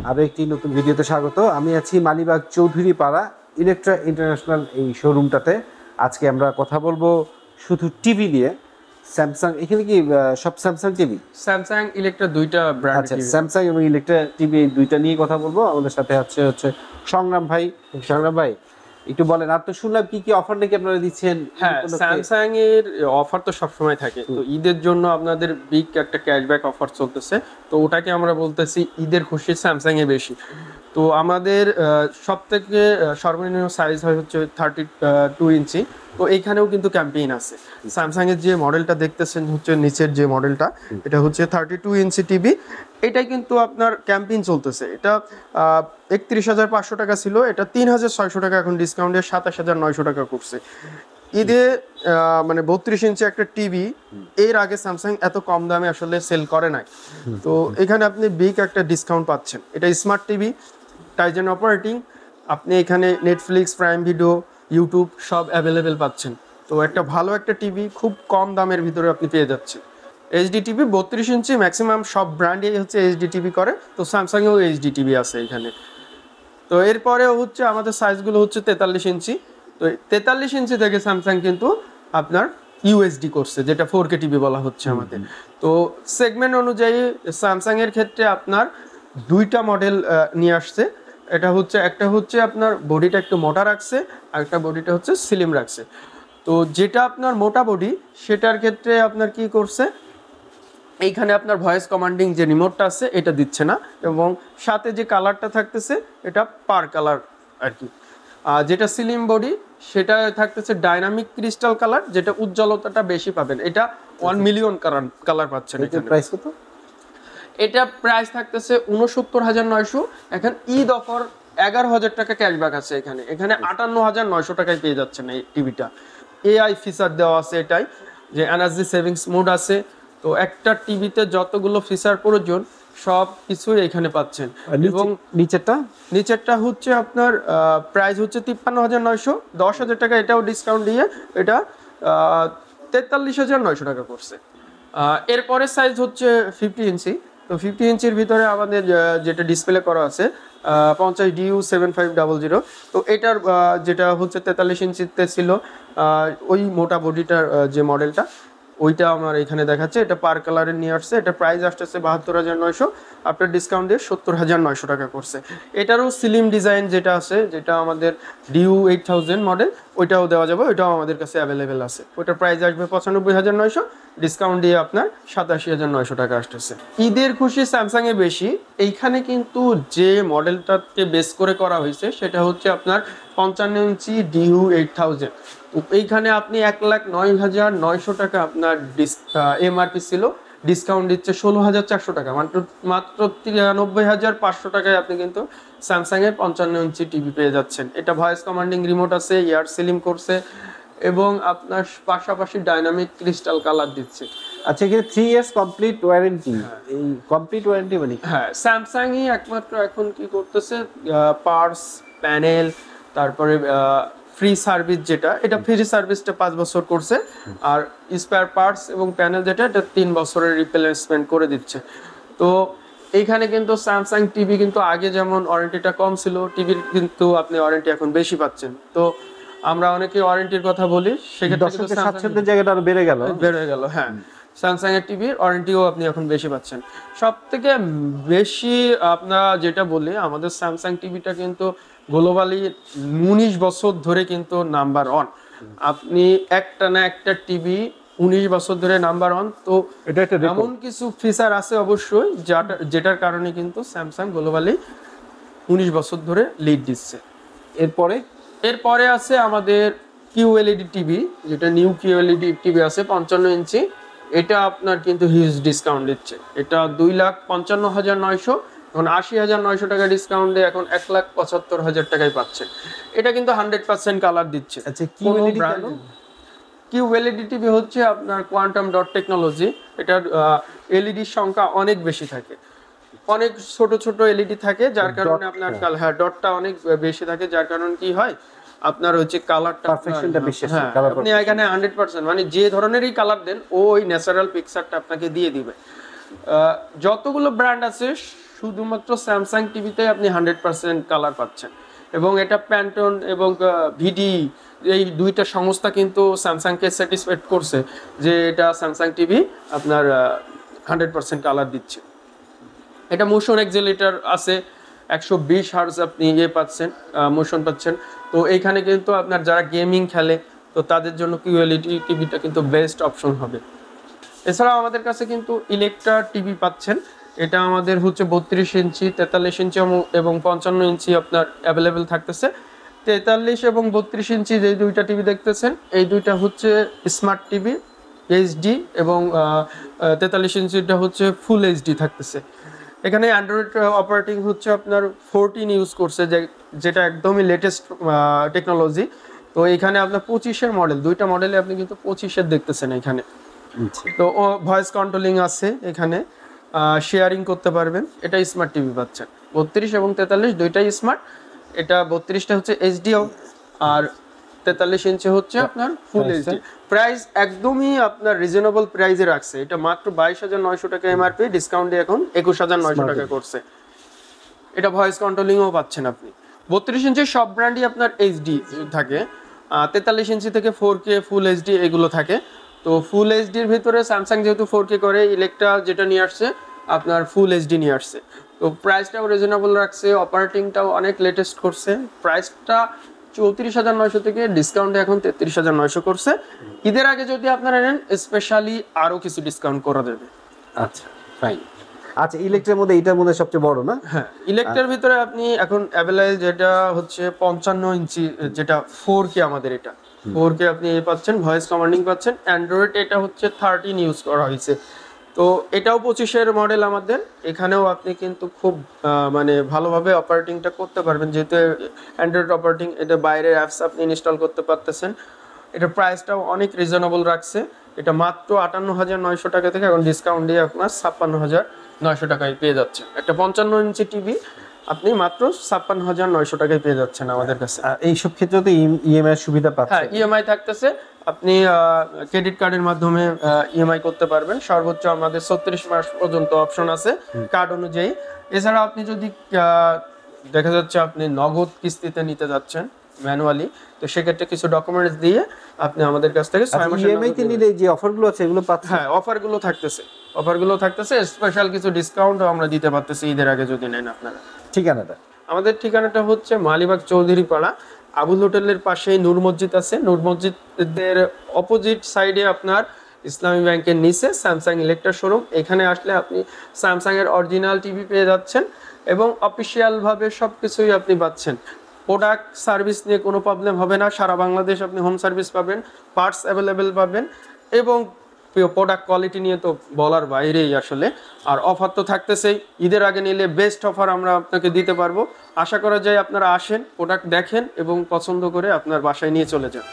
আরও একটি নতুন ভিডিওতে স্বাগত। আমি আছি মালিবাগ চৌধুরী পাড়া ইলেকট্রা ইন্টারন্যাশনাল এই শোরুমটাতে। আজকে আমরা কথা বলবো শুধু টিভি নিয়ে। স্যামসাং, এখানে কি সব স্যামসাং টিভি? স্যামসাং ইলেকট্রা দুইটা ব্র্যান্ড। আচ্ছা, স্যামসাং এবং ইলেকট্রা টিভি এই দুইটা নিয়ে কথা বলবো। আমাদের সাথে হচ্ছে সংগ্রাম ভাই। সংগ্রাম ভাই, একটু বলেন, আর তো শুনলাম কি কি অফার নাকি আপনারা দিচ্ছেন? হ্যাঁ, স্যামসাং এর অফার তো সবসময় থাকে। তো ঈদের জন্য আপনাদের বিগ একটা ক্যাশব্যাক অফার চলতেছে, তো ওটাকে আমরা বলতেছি ঈদের খুশি স্যামসাং এ বেশি। তো আমাদের সব থেকে সর্বনিম্ন সাইজ হয় হচ্ছে 32 ইঞ্চি। তো এইখানেও কিন্তু ক্যাম্পেইন আছে। স্যামসাং এর যে মডেলটা দেখতেছেন হচ্ছে নিচের যে মডেলটা, এটা হচ্ছে 32 ইঞ্চি টিভি। এটাই কিন্তু আপনার ক্যাম্পেইন চলতেছে। এটা 31,500 টাকা ছিল, এটা 3,600 টাকা এখন ডিসকাউন্টে 27,900 টাকা করছে। ঈদে মানে 32 ইঞ্চি একটা টিভি এর আগে স্যামসাং এত কম দামে আসলে সেল করে নাই। তো এখানে আপনি বিগ একটা ডিসকাউন্ট পাচ্ছেন। এটা স্মার্ট টিভি, টাইজেন অপারেটিং, আপনি এখানে নেটফ্লিক্স, প্রাইম ভিডিও, ইউটিউব সব অ্যাভেলেবেল পাচ্ছেন। তো একটা ভালো একটা টিভি খুব কম দামের ভিতরে আপনি পেয়ে যাচ্ছেন। এইচডি টিভি 32 ইঞ্চি, ম্যাক্সিমাম সব ব্র্যান্ডই হচ্ছে এইচডি টিভি করে, তো স্যামসাংয়েও এইচডি টিভি আছে এখানে। তো এরপরেও হচ্ছে আমাদের সাইজগুলো হচ্ছে 43 ইঞ্চি। তো 43 ইঞ্চি থেকে স্যামসাং কিন্তু আপনার ইউএসডি করছে, যেটা 4K টিভি বলা হচ্ছে আমাদের। তো সেগমেন্ট অনুযায়ী স্যামসাং এর ক্ষেত্রে আপনার দুইটা মডেল নিয়ে আসছে। এটা হচ্ছে একটা হচ্ছে আপনার বডিটা একটু মোটা রাখছে, আর একটা বডিটা হচ্ছে স্লিম রাখছে। তো যেটা আপনার মোটা বডি সেটার ক্ষেত্রে আপনার কি করছে, এইখানে আপনার ভয়েস কমান্ডিং যে রিমোটটা আছে এটা দিচ্ছে না, এবং সাথে যে কালারটা থাকতেছে এটা পার কালার আর কি। যেটা স্লিম বডি সেটা থাকতেছে ডাইনামিক ক্রিস্টাল কালার, যেটা উজ্জ্বলতাটা বেশি পাবেন। এটা 1 মিলিয়ন কালার পাচ্ছেন। প্রাইস কত? এটা প্রাইস থাকতেছে 69,900। এখন ঈদ অফার 11,000 টাকা ক্যাশব্যাক আছে এখানে। 58,900 টাকায় পেয়ে যাচ্ছেন এই টিভিটা। এআই ফিচার দেওয়া আছে এটাই, যে এনার্জি সেভিংস মোড আছে। তো একটা টিভিতে যতগুলো ফিচার প্রয়োজন সব কিছুই এখানে পাচ্ছেন। এবং নিচেরটা হচ্ছে আপনার প্রাইস হচ্ছে 53,900, 10,000 টাকা এটাও ডিসকাউন্ট দিয়ে এটা 43,900 টাকা করছে। এরপরে সাইজ হচ্ছে 50 ইঞ্চি। তো 50 ইঞ্চির ভিতরে আমাদের যেটা ডিসপ্লে করা আছে 50DU7500। তো এটার যেটা হচ্ছে 43 ইঞ্চিতে ছিল ওই মোটা বডিটার যে মডেলটা, ওইটা আমার এখানে দেখাচ্ছে। এটা পার কালারের নিয়ে আসছে। এটা প্রাইস আসতেছে 72,900, আপনার ডিসকাউন্ট দিয়ে 70,900 টাকা করছে। এটারও স্লিম ডিজাইন যেটা আছে, যেটা আমাদের DU8000 মডেল, ওইটাও দেওয়া যাবে, ওইটাও আমাদের কাছে অ্যাভেলেবেল আছে। ওইটার প্রাইস আসবে 95,900, ডিসকাউন্ট দিয়ে আপনার 87,900 টাকা আসতেছে। ঈদের খুশি স্যামসাংয়ে বেশি। এইখানে কিন্তু যে মডেলটাকে বেস করে করা হয়েছে সেটা হচ্ছে আপনার 55 ইঞ্চি DU8000। এইখানে আপনি 1,09,900 টাকা আপনার এমআরপি ছিল, ডিসকাউন্ট দিচ্ছে 16,400 টাকা, মাত্র 93,500 টাকায় আপনি কিন্তু স্যামসাং এর 55 ইঞ্চি টিভি পেয়ে যাচ্ছেন। এটা ভয়েস কমান্ডিং রিমোট আছে, ইয়ার সিলিং করছে, এবং আপনার পাশাপাশি ডাইনামিক ক্রিস্টাল কালার দিচ্ছে। আচ্ছা, এখানে 3 ইয়ার্স কমপ্লিট ওয়ারেন্টি। এই কমপ্লিট ওয়ারেন্টি মানে হ্যাঁ, স্যামসাংই একমাত্র এখন কি করতেছে, পার্টস, প্যানেল, তারপরে ফ্রি সার্ভিস, যেটা এটা ফ্রি সার্ভিসটা 5 বছর করছে, আর স্পেয়ার পার্টস এবং প্যানেল যেটা এটা 3 বছরের রিপ্লেসমেন্ট করে দিচ্ছে। তো এইখানে কিন্তু স্যামসাং টিভি কিন্তু আগে যেমন ওয়ারেন্টিটা কম ছিল, টিভির কিন্তু আপনি ওয়ারেন্টি এখন বেশি পাচ্ছেন। তো আমরা অনেকে ওয়ারেন্টির কথা বলি, সেক্ষেত্রে স্বাচ্ছন্দ্যের জায়গাটা আরো বেড়ে গেল। হ্যাঁ, স্যামসাং এর টিভির ওয়ারেন্টিও আপনি এখন বেশি পাচ্ছেন। সব থেকে বেশি আপনারা যেটা বলি, আমাদের স্যামসাং টিভিটা কিন্তু গ্লোবালি 19 বছর ধরে কিন্তু নাম্বার 1। আপনি একটা না একটা টিভি 19 বছর ধরে নাম্বার 1। তো এটা একটা এমন কিছু ফিচার আছে অবশ্যই যেটার কারণে কিন্তু স্যামসাং গ্লোবালি 19 বছর ধরে লিড দিচ্ছে। এরপরে আছে আমাদের কিউএলইডি টিভি, যেটা নিউ কিউএলইডি টিভি আছে 55 ইঞ্চি। এটা আপনার কিন্তু হিউজ ডিসকাউন্ট দিচ্ছে। এটা 2,55,900, এখন 80,900 টাকা ডিসকাউন্ট দিয়ে এখন 1,75,000 টাকায় পাচ্ছে। এটা কিন্তু 100% কালার দিচ্ছে। আচ্ছা, কিউএলইডি টিভি হচ্ছে আপনার কোয়ান্টাম ডট টেকনোলজি। এটার এলইডির সংখ্যা অনেক বেশি থাকে, অনেক ছোট ছোট এলইডি থাকে, যার কারণে আপনার ডটটা অনেক বেশি থাকে, যার কারণে কি হয় আপনার হচ্ছে কালারটা পারফেকশনটা বেশি আছে। আপনি এখানে 100% মানে যে ধরনেরই কালার দেন ওই ন্যাচারাল পিকচারটা আপনাকে দিয়ে দিবে। যতগুলো ব্র্যান্ড আছে শুধুমাত্র স্যামসাং টিভিতে আপনি 100% কালার পাচ্ছেন। এবং এটা প্যান্টন এবং ভিডি এই দুইটা সংস্থা কিন্তু স্যামসাংকে স্যাটিসফাইড করছে যে এটা স্যামসাং টিভি আপনার 100% কালার দিচ্ছে। এটা মোশন এক্সিলেটর আছে, 120 হার্জ আপনি পাচ্ছেন, মোশন পাচ্ছেন। তো এইখানে কিন্তু আপনার যারা গেমিং খেলে তো তাদের জন্য কিউএলইডি টিভিটা কিন্তু বেস্ট অপশন হবে। এছাড়াও আমাদের কাছে কিন্তু ইলেকট্রা টিভি পাচ্ছেন। এটা আমাদের হচ্ছে 32 ইঞ্চি, 43 ইঞ্চি এবং 55 ইঞ্চি আপনার অ্যাভেলেবেল থাকতেছে। 43 এবং 32 ইঞ্চি যে দুইটা টিভি দেখতেছেন এই দুইটা হচ্ছে স্মার্ট টিভি এইচডি, এবং 43 ইঞ্চিটা হচ্ছে ফুল এইচডি থাকতেছে। এখানে অ্যান্ড্রয়েড অপারেটিং হচ্ছে আপনার 14 ইউজ করছে, যেটা একদমই লেটেস্ট টেকনোলজি। তো এখানে আপনার 25-এর মডেল, দুইটা মডেলে আপনি কিন্তু 25-এর দেখতেছেন এখানে। তো ভয়েস কন্ট্রোলিং আছে এখানে, শেয়ারিং করতে পারবেন। এটা স্মার্ট টিভি পাচ্ছেন 32 এবং 43 দুইটাই স্মার্ট। এটা 32টা হচ্ছে এইচডি আর 43 ইঞ্চি হচ্ছে আপনার ফুল এইচডি। প্রাইস একদমই আপনার রিজনেবল প্রাইসে রাখছে। এটা মাত্র 22,900 টাকা এমআরপি, ডিসকাউন্টে এখন 21,900 টাকা করছে। এটা ভয়েস কন্ট্রোলিংও পাচ্ছেন আপনি। 32 ইঞ্চির সব ব্র্যান্ডই আপনার এইচডি থাকে, 43 ইঞ্চি থেকে 4K ফুল এইচডি এগুলো থাকে। তো ফুল এইচডির ভিতরে স্যামসাং যেহেতু 4K করে, ইলেকট্রা যেটা নিয়ে আসছে আপনার ফুল এইচডি নিয়ে আসছে। তো প্রাইসটাও রিজনেবল রাখছে, অপারেটিংটাও অনেক লেটেস্ট করছে। প্রাইসটা 34,900 থেকে ডিসকাউন্টে এখন 33,900 করছে। ঈদের আগে যদি আপনারা নেন স্পেশালি আরও কিছু ডিসকাউন্ট করা দেবে। আচ্ছা ফাইন। আচ্ছা ইলেকট্রার মধ্যে এটার মধ্যে সবচেয়ে বড় না? হ্যাঁ, ইলেকট্রার ভিতরে আপনি এখন অ্যাভেলেবল যেটা হচ্ছে 55 ইঞ্চি, যেটা 4K আমাদের, এটা 4K আপনি পাচ্ছেন, ভয়েস কমান্ডিং পাচ্ছেন। অ্যান্ড্রয়েড এটা হচ্ছে 13 ইউজ করা হয়েছে। তো এটাও 25-এর মডেল আমাদের। এখানেও আপনি কিন্তু খুব মানে ভালোভাবে অপারেটিংটা করতে পারবেন, যেহেতু অ্যান্ড্রয়েড অপারেটিং, এটা বাইরের অ্যাপস আপনি ইনস্টল করতে পারতেছেন। এটার প্রাইসটাও অনেক রিজনেবল রাখছে। এটা মাত্র 58,900 টাকা থেকে এখন ডিসকাউন্ট দিয়ে আপনার 56,900 টাকায় পেয়ে যাচ্ছে। একটা 55 ইঞ্চি টিভি আপনি মাত্র 56,900 টাকায় পেয়ে যাচ্ছেন আমাদের কাছে। এইসব ক্ষেত্রে তো ইএমআই সুবিধা পাচ্ছেন? হ্যাঁ, ইএমআই থাকতেছে। আপনি ক্রেডিট কার্ডের মাধ্যমে ইএমআই করতে পারবেন। সর্বোচ্চ আমাদের 36 মাস পর্যন্ত অপশন আছে কার্ড অনুযায়ী। এছাড়া আপনি যদি দেখা যাচ্ছে আপনি নগদ কিস্তিতে নিতে যাচ্ছেন ম্যানুয়ালি, তো সেক্ষেত্রে কিছু ডকুমেন্টস দিয়ে আপনি আমাদের কাছ থেকে 6 মাসের ইএমআই তে নিলে যে অফারগুলো আছে এগুলো পাচ্ছেন? হ্যাঁ, অফারগুলো থাকতেছে। স্পেশাল কিছু ডিসকাউন্টও আমরা দিতে পারতেছি ঈদের আগে যদি নেন আপনারা। ঠিকানাটা? আমাদের ঠিকানাটা হচ্ছে মালিবাগ চৌধুরী পাড়া, আবুল হোটেলের পাশেই নূর মসজিদ আছে। নূর মসজিদের অপোজিট সাইডে আপনার ইসলামী ব্যাংকের নিচে স্যামসাং ইলেকট্রা শোরুম। এখানে আসলে আপনি স্যামসাং এর অরিজিনাল টিভি পেয়ে যাচ্ছেন এবং অফিসিয়াল ভাবে সবকিছুই আপনি পাচ্ছেন। প্রোডাক্ট সার্ভিস নিয়ে কোনো প্রবলেম হবে না। সারা বাংলাদেশ আপনি হোম সার্ভিস পাবেন, পার্টস অ্যাভেলেবেল পাবেন, এবং প্রোডাক্ট কোয়ালিটি নিয়ে তো বলার বাইরেই আসলে। আর অফার তো থাকতেছেই, ঈদের আগে নিলে বেস্ট অফার আমরা আপনাকে দিতে পারবো। আশা করা যায় আপনারা আসেন, প্রোডাক্ট দেখেন এবং পছন্দ করে আপনার বাসায় নিয়ে চলে যান।